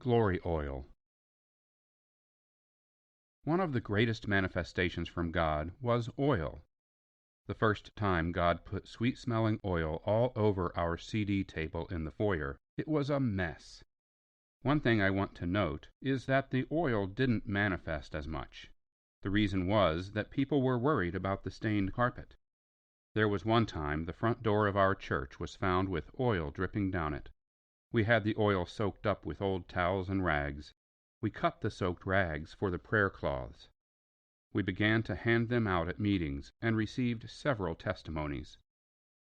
Glory oil. One of the greatest manifestations from God was oil. The first time God put sweet-smelling oil all over our CD table in the foyer, it was a mess. One thing I want to note is that the oil didn't manifest as much. The reason was that people were worried about the stained carpet. There was one time the front door of our church was found with oil dripping down it. We had the oil soaked up with old towels and rags. We cut the soaked rags for the prayer cloths. We began to hand them out at meetings and received several testimonies.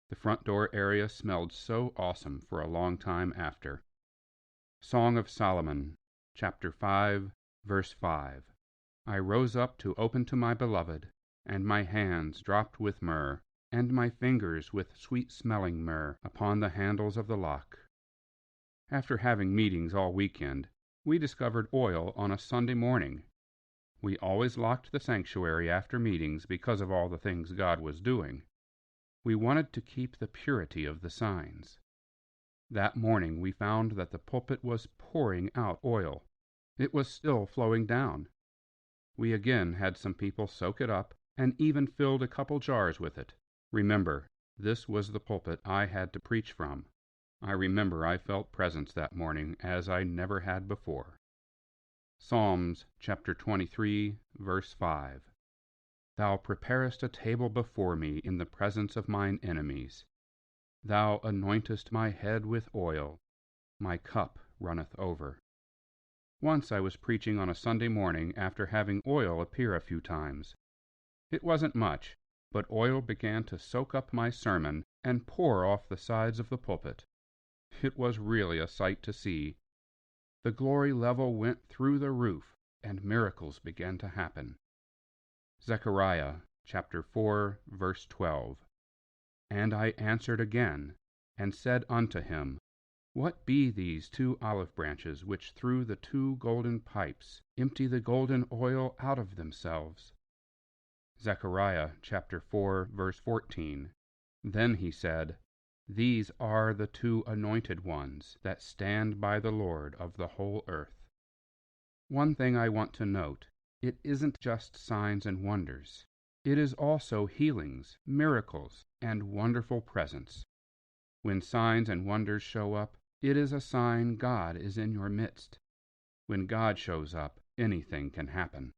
The front door area smelled so awesome for a long time after. Song of Solomon, chapter 5, verse 5. I rose up to open to my beloved, and my hands dropped with myrrh, and my fingers with sweet-smelling myrrh upon the handles of the lock. After having meetings all weekend, we discovered oil on a Sunday morning. We always locked the sanctuary after meetings because of all the things God was doing. We wanted to keep the purity of the signs. That morning we found that the pulpit was pouring out oil. It was still flowing down. We again had some people soak it up and even filled a couple jars with it. Remember, this was the pulpit I had to preach from. I remember I felt presence that morning as I never had before. Psalms chapter 23, verse 5. Thou preparest a table before me in the presence of mine enemies. Thou anointest my head with oil. My cup runneth over. Once I was preaching on a Sunday morning after having oil appear a few times. It wasn't much, but oil began to soak up my sermon and pour off the sides of the pulpit. It was really a sight to see. The glory level went through the roof, and miracles began to happen. Zechariah chapter 4, verse 12. And I answered again, and said unto him, What be these 2 olive branches which through the 2 golden pipes empty the golden oil out of themselves? Zechariah chapter 4, verse 14. Then he said, These are the 2 anointed ones that stand by the Lord of the whole earth. One thing I want to note, it isn't just signs and wonders. It is also healings, miracles, and wonderful presence. When signs and wonders show up, it is a sign God is in your midst. When God shows up, anything can happen.